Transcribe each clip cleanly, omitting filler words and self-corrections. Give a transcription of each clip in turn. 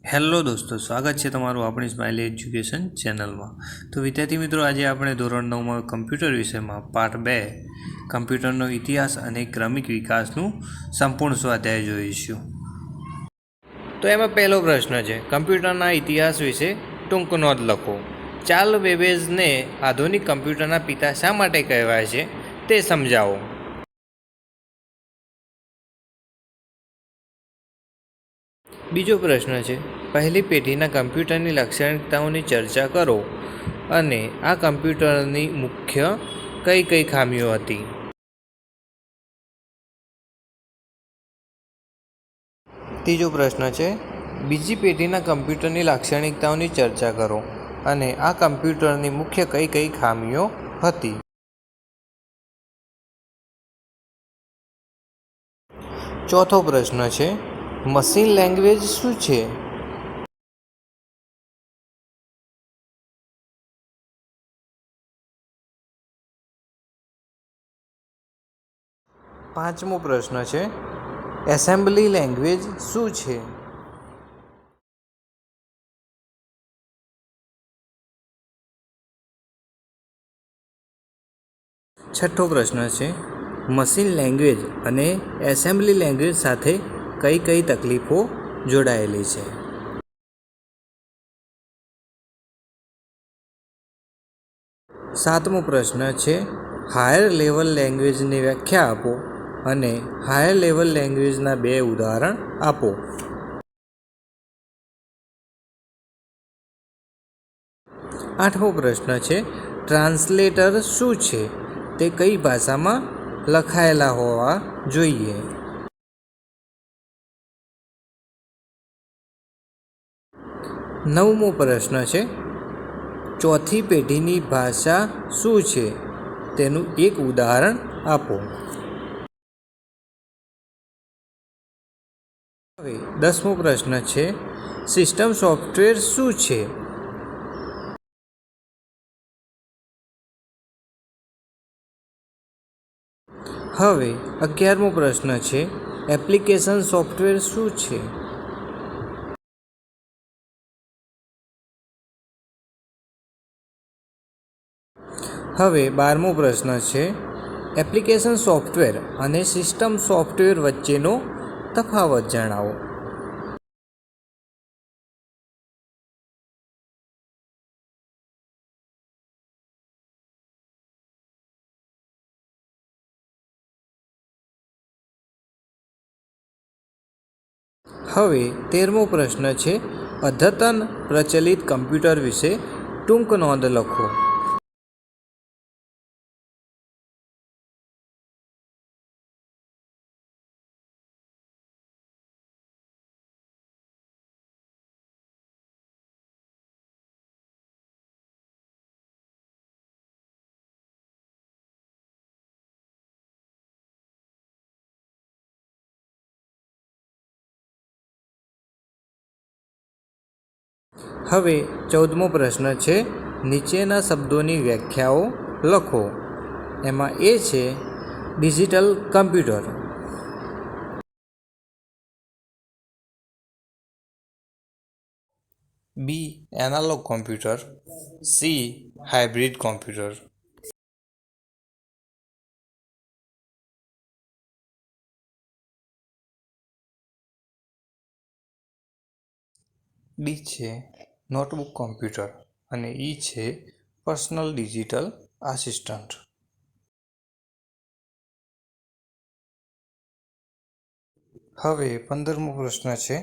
Hello દોસ્તો, સ્વાગત છે તમારું આપણી સ્માઇલી એજ્યુકેશન ચેનલમાં। તો વિદ્યાર્થી મિત્રો, આજે આપણે ધોરણ 9માં કમ્પ્યુટર વિષયમાં પાર્ટ 2 કમ્પ્યુટરનો ઇતિહાસ અને ક્રમિક વિકાસનું સંપૂર્ણ સ્વાધ્યાય જોઈશું। તો એમાં પહેલો પ્રશ્ન છે, કમ્પ્યુટરના ઇતિહાસ વિશે ટૂંક નોંધ લખો। ચાર્લ્સ બેબેજને આધુનિક કમ્પ્યુટરના પિતા શા માટે કહેવાય છે તે સમજાવો। બીજો પ્રશ્ન છે, પહેલી પેઢીના કમ્પ્યુટરની લાક્ષણિકતાઓની ચર્ચા કરો અને આ કમ્પ્યુટરની મુખ્ય કઈ કઈ ખામીઓ હતી। ત્રીજો પ્રશ્ન છે, બીજી પેઢીના કમ્પ્યુટરની લાક્ષણિકતાઓની ચર્ચા કરો અને આ કમ્પ્યુટરની મુખ્ય કઈ કઈ ખામીઓ હતી। ચોથો પ્રશ્ન છે, મશીન લેંગ્વેજ શું છે। પાંચમો પ્રશ્ન છે, એસેમ્બલી લેંગ્વેજ શું છે। છઠ્ઠો પ્રશ્ન છે, મશીન લેંગ્વેજ અને એસેમ્બલી લેંગ્વેજ સાથે કઈ કઈ તકલીફો જોડાયેલી છે। સાતમો પ્રશ્ન છે, હાયર લેવલ લેંગ્વેજની વ્યાખ્યા આપો અને હાયર લેવલ લેંગ્વેજના 2 ઉદાહરણ આપો। આઠમો પ્રશ્ન છે, ટ્રાન્સલેટર શું છે, તે કઈ ભાષામાં લખાયેલા હોવા જોઈએ। નવમો પ્રશ્ન છે, ચોથી પેઢીની ભાષા શું છે, તેનું એક ઉદાહરણ આપો। હવે 10મો પ્રશ્ન છે, સિસ્ટમ સોફ્ટવેર શું છે। હવે 11મો પ્રશ્ન છે, એપ્લિકેશન સોફ્ટવેર શું છે। હવે 12મો પ્રશ્ન છે, એપ્લિકેશન સોફ્ટવેર અને સિસ્ટમ સોફ્ટવેર વચ્ચેનો તફાવત જણાવો। હવે 13મો પ્રશ્ન છે, અદ્યતન પ્રચલિત કમ્પ્યુટર વિશે ટૂંક નોંધ લખો। હવે 14મો પ્રશ્ન છે, નીચેના શબ્દોની વ્યાખ્યાઓ લખો। એમાં એ છે, digital computer, B analog computer, C hybrid computer, D છે નોટબુક કમ્પ્યુટર અને ઈ છે પર્સનલ ડિજિટલ આસિસ્ટન્ટ। હવે 15મો પ્રશ્ન છે,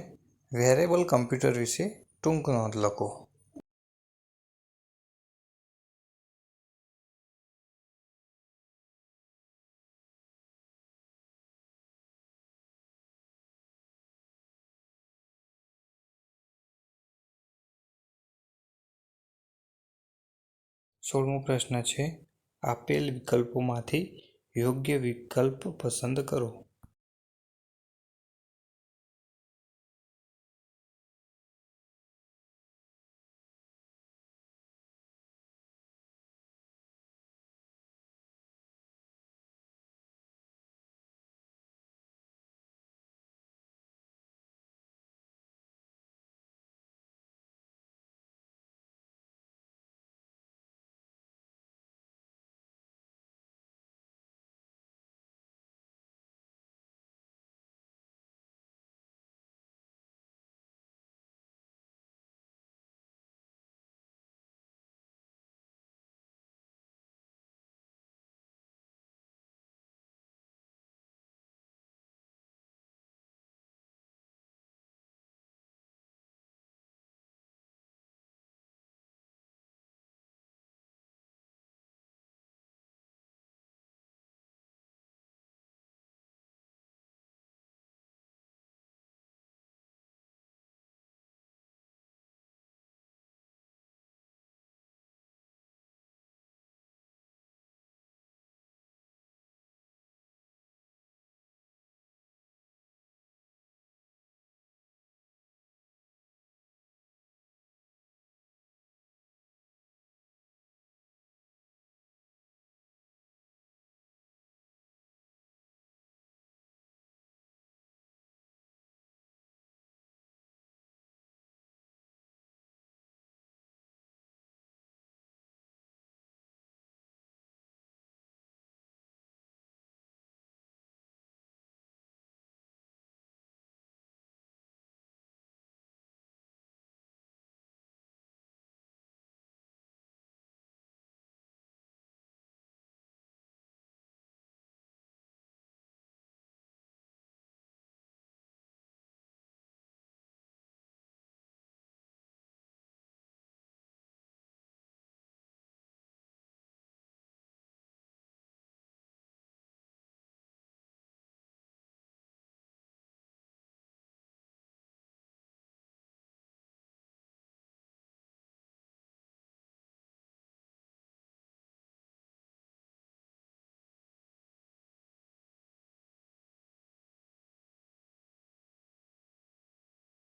વેરેબલ કમ્પ્યુટર વિશે ટૂંક નોંધ લખો।16મો પ્રશ્ન છે, આપેલ વિકલ્પોમાંથી યોગ્ય વિકલ્પ પસંદ કરો।